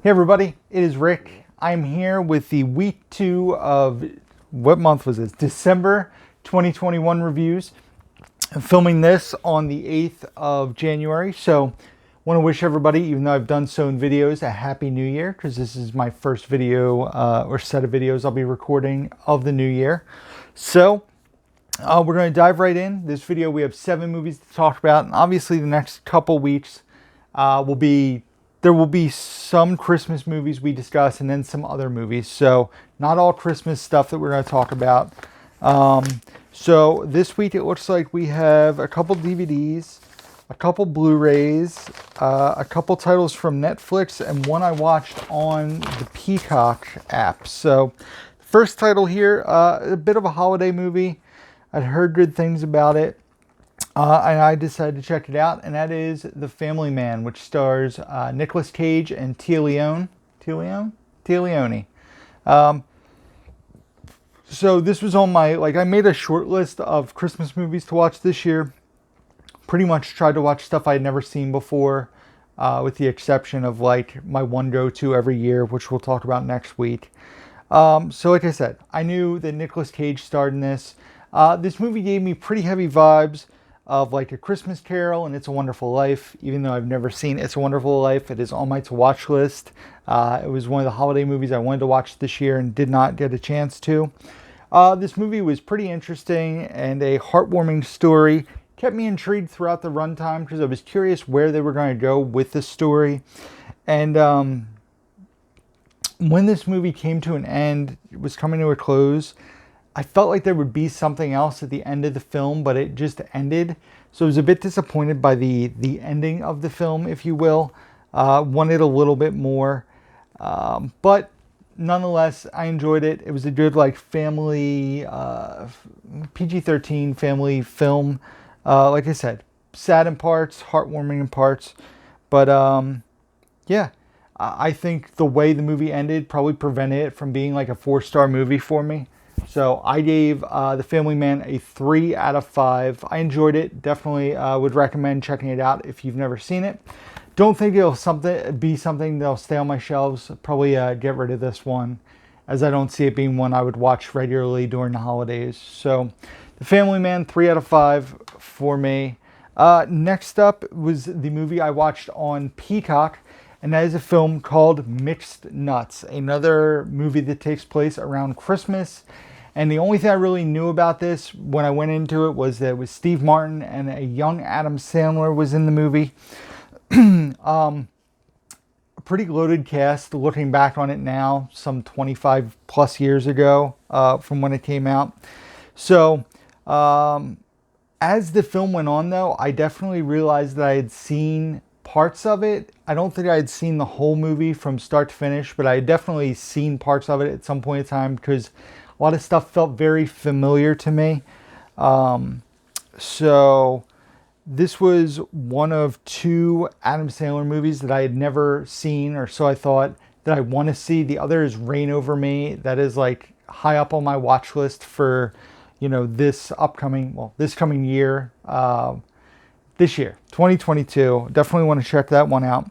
Hey everybody, it is Rick. I'm here with the week 2 of, what month was this? December 2021 reviews. I'm filming this on the 8th of January, so want to wish everybody, even though I've done so in videos, a happy new year, because this is my first video or set of videos I'll be recording of the new year. So we're going to dive right in. This video, we have 7 movies to talk about, and obviously the next couple weeks there will be some Christmas movies we discuss and then some other movies. So not all Christmas stuff that we're going to talk about. So this week it looks like we have a couple DVDs, a couple Blu-rays, a couple titles from Netflix, and one I watched on the Peacock app. So first title here, a bit of a holiday movie. I'd heard good things about it. And I decided to check it out, and that is The Family Man, which stars Nicolas Cage and Tia Leone. So this was on my, I made a short list of Christmas movies to watch this year. Pretty much tried to watch stuff I'd never seen before, with the exception of my one go-to every year, which we'll talk about next week. So like I said, I knew that Nicolas Cage starred in this. This movie gave me pretty heavy vibes of A Christmas Carol and It's a Wonderful Life. Even though I've never seen It's a Wonderful Life, it is on my to-watch list. It was one of the holiday movies I wanted to watch this year and did not get a chance to. This movie was pretty interesting and a heartwarming story. Kept me intrigued throughout the runtime because I was curious where they were going to go with the story. And when this movie came to an end, it was coming to a close, I felt like there would be something else at the end of the film, but it just ended. So I was a bit disappointed by the ending of the film, if you will. Wanted a little bit more. But nonetheless, I enjoyed it. It was a good family, PG-13 family film. Like I said, sad in parts, heartwarming in parts. But yeah, I think the way the movie ended probably prevented it from being a 4-star movie for me. So I gave The Family Man a 3 out of 5. I enjoyed it. Definitely would recommend checking it out if you've never seen it. Don't think it'll be something that'll stay on my shelves. Probably get rid of this one, as I don't see it being one I would watch regularly during the holidays. So The Family Man, 3 out of 5 for me. Next up was the movie I watched on Peacock, and that is a film called Mixed Nuts, another movie that takes place around Christmas. And the only thing I really knew about this when I went into it was that it was Steve Martin and a young Adam Sandler was in the movie. A pretty loaded cast looking back on it now, some 25 plus years ago from when it came out. So as the film went on, though, I definitely realized that I had seen parts of it. I don't think I had seen the whole movie from start to finish, but I had definitely seen parts of it at some point in time because a lot of stuff felt very familiar to me. So this was one of 2 Adam Sandler movies that I had never seen, or so I thought, that I want to see. The other is Reign Over Me. That is high up on my watch list for, this coming year. This year, 2022. Definitely want to check that one out.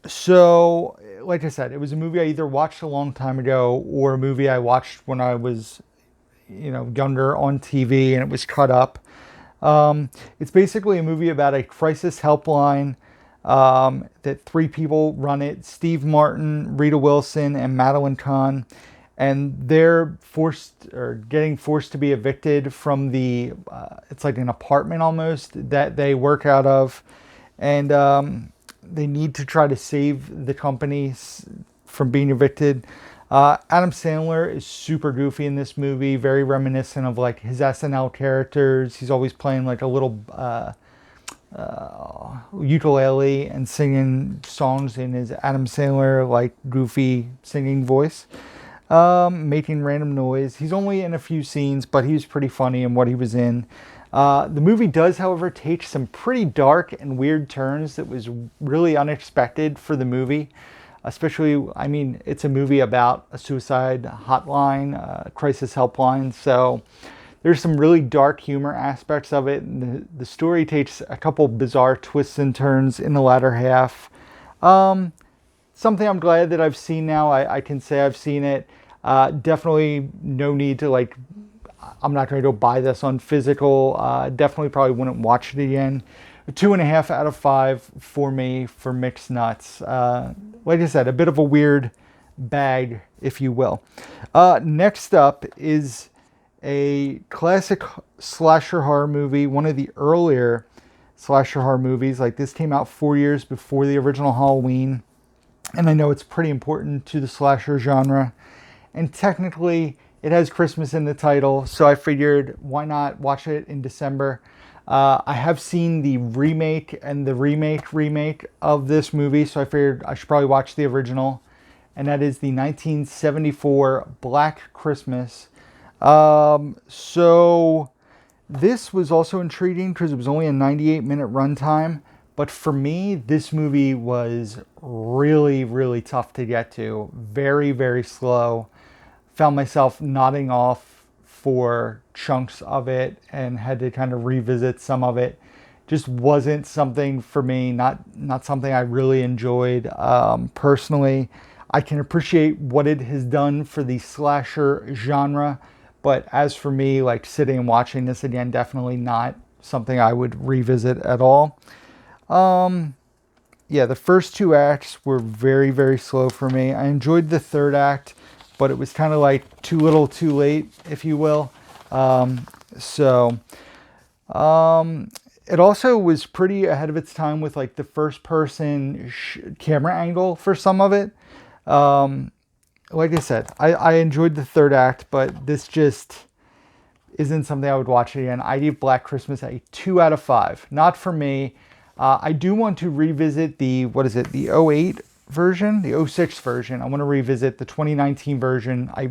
So, like I said, it was a movie I either watched a long time ago or a movie I watched when I was, younger on TV and it was cut up. It's basically a movie about a crisis helpline that 3 people run it: Steve Martin, Rita Wilson, and Madeline Kahn. And they're getting forced to be evicted from it's like an apartment almost that they work out of. And they need to try to save the company from being evicted. Adam Sandler is super goofy in this movie, very reminiscent of his SNL characters. He's always playing a little ukulele and singing songs in his Adam Sandler goofy singing voice. Making random noise. He's only in a few scenes, but he was pretty funny in what he was in. The movie does, however, take some pretty dark and weird turns that was really unexpected for the movie. Especially, it's a movie about a suicide hotline, crisis helpline, so there's some really dark humor aspects of it. And the story takes a couple bizarre twists and turns in the latter half. something I'm glad that I've seen now. I can say I've seen it. Definitely no need to like, I'm not going to go buy this on physical. Definitely probably wouldn't watch it again. A 2.5 out of 5 for me for Mixed Nuts. Like I said, a bit of a weird bag, if you will. Next up is a classic slasher horror movie, one of the earlier slasher horror movies. Like this came out 4 years before the original Halloween. And I know it's pretty important to the slasher genre. And technically, it has Christmas in the title, so I figured why not watch it in December. I have seen the remake and the remake of this movie, so I figured I should probably watch the original. And that is the 1974 Black Christmas. So this was also intriguing because it was only a 98-minute runtime. But for me, this movie was really, really tough to get to. Very, very slow. Found myself nodding off for chunks of it and had to kind of revisit some of it. Just wasn't something for me, not something I really enjoyed personally. I can appreciate what it has done for the slasher genre, but as for me, like sitting and watching this again, definitely not something I would revisit at all. Yeah, the first 2 acts were very, very slow for me. I enjoyed the third act, but it was kind of like too little too late, if you will. It also was pretty ahead of its time with like the first person camera angle for some of it. Like I said, I enjoyed the third act, but this just isn't something I would watch again. I give Black Christmas a 2 out of 5. Not for me. I do want to revisit the, the 08 version, the 06 version. I want to revisit the 2019 version. I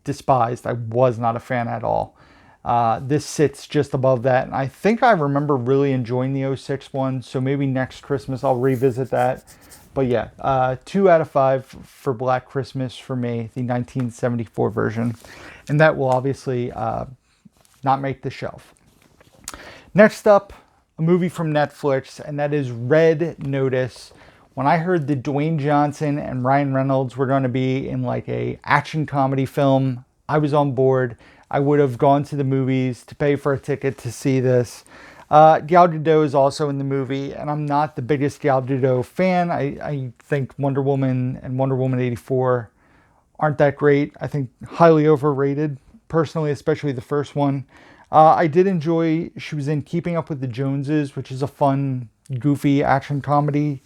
despised. I was not a fan at all. This sits just above that. And I think I remember really enjoying the 06 one. So maybe next Christmas I'll revisit that. But yeah, 2 out of 5 for Black Christmas for me, the 1974 version. And that will obviously not make the shelf. Next up, a movie from Netflix, and that is Red Notice. When I heard that Dwayne Johnson and Ryan Reynolds were going to be in like a action comedy film, I was on board. I would have gone to the movies to pay for a ticket to see this. Gal Gadot is also in the movie, and I'm not the biggest Gal Gadot fan. I think Wonder Woman and Wonder Woman 84 aren't that great. I think highly overrated, personally, especially the first one. I did enjoy, she was in Keeping Up with the Joneses, which is a fun, goofy action comedy.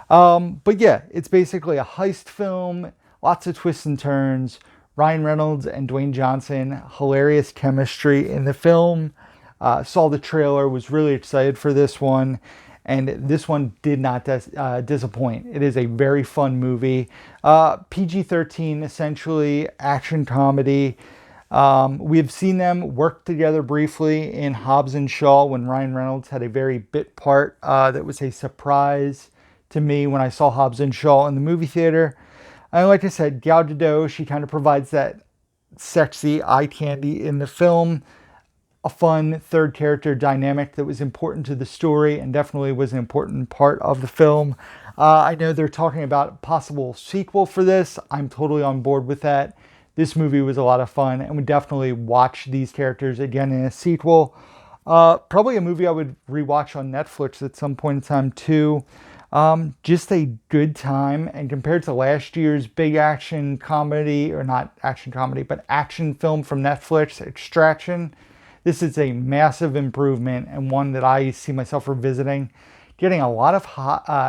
But yeah, it's basically a heist film, lots of twists and turns. Ryan Reynolds and Dwayne Johnson, hilarious chemistry in the film. Saw the trailer, was really excited for this one. And this one did not disappoint. It is a very fun movie. PG-13, essentially, action comedy. We have seen them work together briefly in Hobbs and Shaw when Ryan Reynolds had a very bit part that was a surprise to me when I saw Hobbs and Shaw in the movie theater. And like I said, Gal Gadot, she kind of provides that sexy eye candy in the film. A fun third character dynamic that was important to the story and definitely was an important part of the film. I know they're talking about a possible sequel for this. I'm totally on board with that. This movie was a lot of fun and would definitely watch these characters again in a sequel. Probably a movie I would rewatch on Netflix at some point in time too. Just a good time, and compared to last year's big action comedy, or not action comedy, but action film from Netflix, Extraction, this is a massive improvement and one that I see myself revisiting. Getting a lot of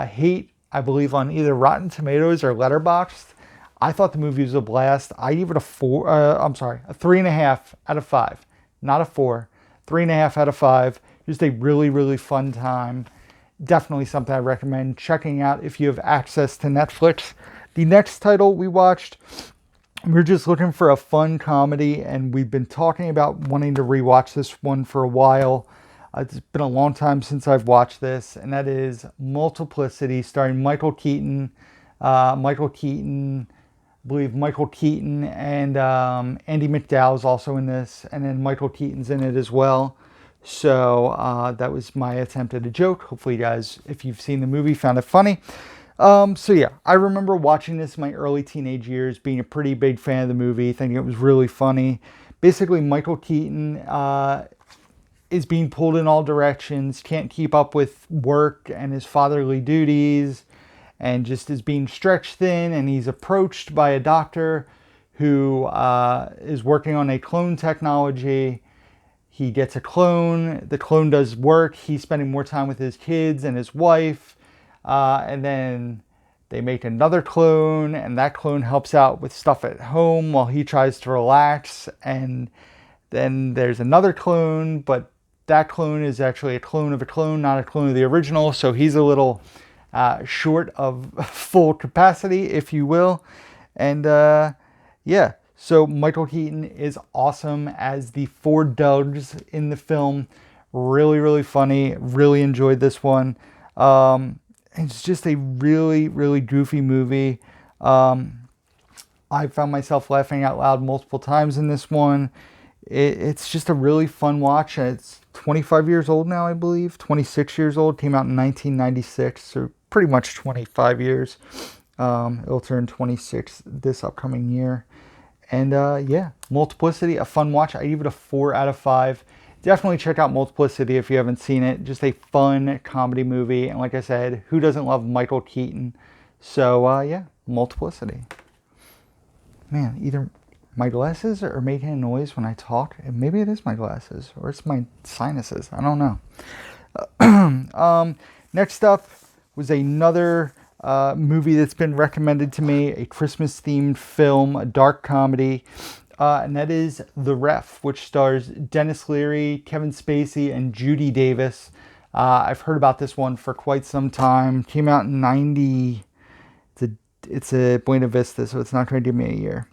hate, I believe, on either Rotten Tomatoes or Letterboxd. I thought the movie was a blast. I give it a 3.5 out of 5. Not a 4. 3.5 out of 5. Just a really, really fun time. Definitely something I recommend checking out if you have access to Netflix. The next title we watched, we're just looking for a fun comedy, and we've been talking about wanting to rewatch this one for a while. It's been a long time since I've watched this, and that is Multiplicity, starring Michael Keaton. I believe Michael Keaton and Andy McDowell's also in this, and then Michael Keaton's in it as well. So that was my attempt at a joke. Hopefully you guys, if you've seen the movie, found it funny. So yeah, I remember watching this in my early teenage years, being a pretty big fan of the movie, thinking it was really funny. Basically, Michael Keaton is being pulled in all directions, can't keep up with work and his fatherly duties, and just is being stretched thin. And he's approached by a doctor who is working on a clone technology. He gets a clone. The clone does work. He's spending more time with his kids and his wife. And then they make another clone, and that clone helps out with stuff at home while he tries to relax. And then there's another clone, but that clone is actually a clone of a clone, not a clone of the original. So he's a little short of full capacity, if you will. And yeah, so Michael Keaton is awesome as the four Dougs in the film. Really, really funny. Really enjoyed this one. It's just a really, really goofy movie. I found myself laughing out loud multiple times in this one. It's just a really fun watch. It's 25 years old now, I believe. 26 years old. Came out in 1996, so pretty much 25 years. It'll turn 26 this upcoming year. And yeah, Multiplicity, a fun watch. I give it a 4 out of 5. Definitely check out Multiplicity if you haven't seen it. Just a fun comedy movie. And like I said, who doesn't love Michael Keaton? So yeah, Multiplicity. Man, either my glasses are making a noise when I talk. And maybe it is my glasses or it's my sinuses. I don't know. Next up was another movie that's been recommended to me, a Christmas-themed film, a dark comedy, and that is The Ref, which stars Dennis Leary, Kevin Spacey, and Judy Davis. I've heard about this one for quite some time. Came out in 90. It's a Buena Vista, so it's not going to give me a year.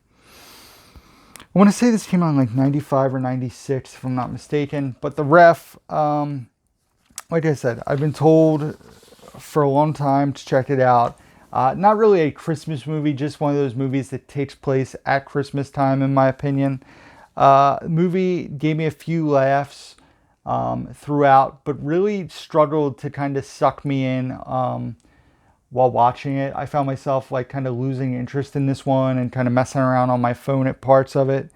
I want to say this came out in like 95 or 96, if I'm not mistaken. But The Ref, like I said, I've been told for a long time to check it out. Not really a Christmas movie, just one of those movies that takes place at Christmas time, in my opinion. The movie gave me a few laughs throughout, but really struggled to kind of suck me in while watching it. I found myself like kind of losing interest in this one and kind of messing around on my phone at parts of it.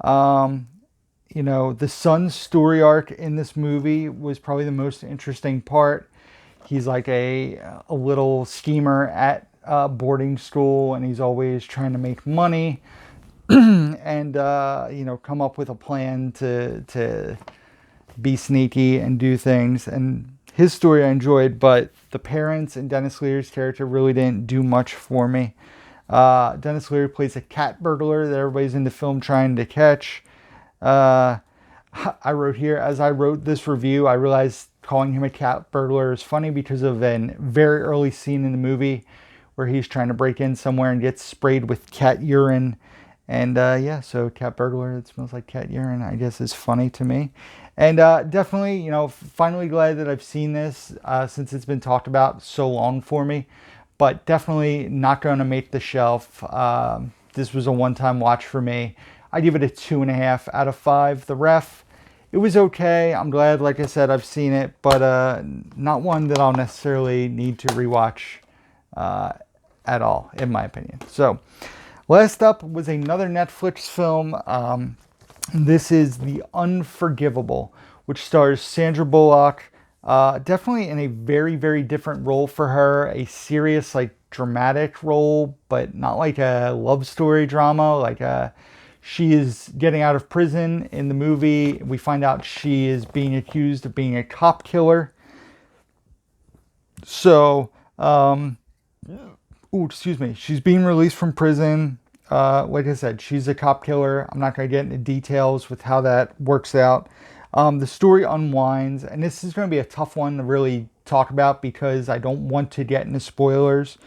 You know, the son's story arc in this movie was probably the most interesting part. He's like a little schemer at boarding school, and he's always trying to make money and, you know, come up with a plan to be sneaky and do things. And his story I enjoyed, but the parents and Dennis Leary's character really didn't do much for me. Dennis Leary plays a cat burglar that everybody's in the film trying to catch. I wrote here, as I wrote this review, I realized calling him a cat burglar is funny because of a very early scene in the movie where he's trying to break in somewhere and gets sprayed with cat urine. And yeah, so cat burglar, it smells like cat urine, I guess is funny to me. And definitely, you know, finally glad that I've seen this since it's been talked about so long for me. But definitely not going to make the shelf. This was a one-time watch for me. I give it a 2.5 out of 5. The Ref, it was okay. I'm glad, like I said, I've seen it, but not one that I'll necessarily need to rewatch at all, in my opinion. So, last up was another Netflix film. This is The Unforgivable, which stars Sandra Bullock. Definitely in a very, very different role for her. A serious, like, dramatic role, but not like a love story drama. Like, she is getting out of prison in the movie. We find out she is being accused of being a cop killer. So, excuse me. She's being released from prison. Like I said, she's a cop killer. I'm not going to get into details with how that works out. The story unwinds, and this is going to be a tough one to really talk about because I don't want to get into spoilers,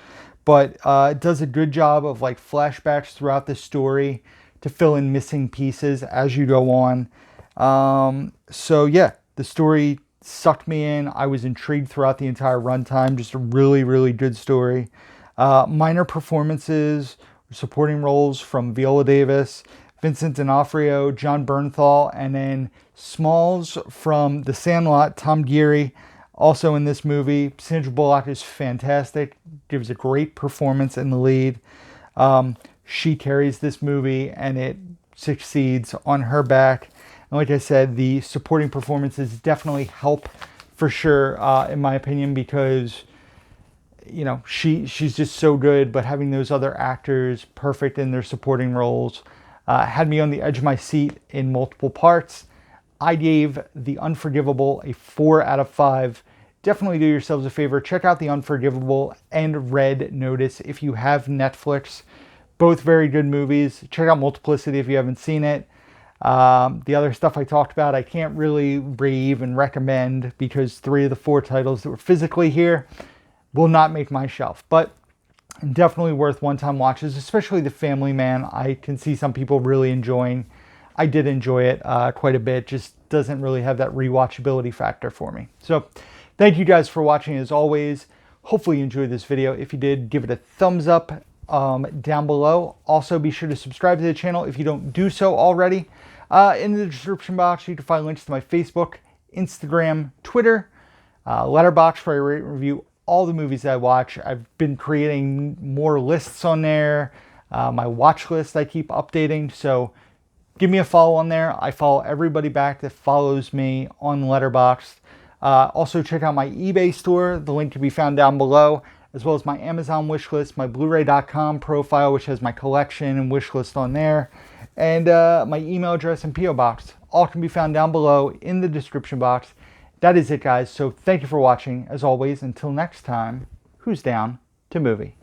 but it does a good job of like flashbacks throughout the story to fill in missing pieces as you go on. So yeah, the story sucked me in. I was intrigued throughout the entire runtime. Just a really, really good story. Minor performances, supporting roles from Viola Davis, Vincent D'Onofrio, John Bernthal, and then Smalls from The Sandlot, Tom Geary. Also in this movie, Sandra Bullock is fantastic, gives a great performance in the lead. She carries this movie and it succeeds on her back. And like I said, the supporting performances definitely help for sure, in my opinion, because you know, she's just so good, but having those other actors perfect in their supporting roles had me on the edge of my seat in multiple parts. I gave The Unforgivable a 4 out of 5. Definitely do yourselves a favor. Check out The Unforgivable and Red Notice if you have Netflix. Both very good movies. Check out Multiplicity if you haven't seen it. The other stuff I talked about, I can't really rave and recommend because 3 of the 4 titles that were physically here will not make my shelf, but definitely worth one-time watches, especially The Family Man. I can see some people really enjoying. I did enjoy it quite a bit, just doesn't really have that rewatchability factor for me. So thank you guys for watching as always. Hopefully you enjoyed this video. If you did, give it a thumbs up down below. Also be sure to subscribe to the channel if you don't do so already. In the description box you can find links to my Facebook, Instagram, Twitter, Letterboxd where I rate and review all the movies I watch. I've been creating more lists on there. My watch list I keep updating, so give me a follow on there. I follow everybody back that follows me on Letterboxd. Also check out my eBay store. The link can be found down below, as well as my Amazon wishlist, my Blu-ray.com profile, which has my collection and wishlist on there, and my email address and P.O. box. All can be found down below in the description box. That is it, guys. So thank you for watching. As always, until next time, who's down to movie?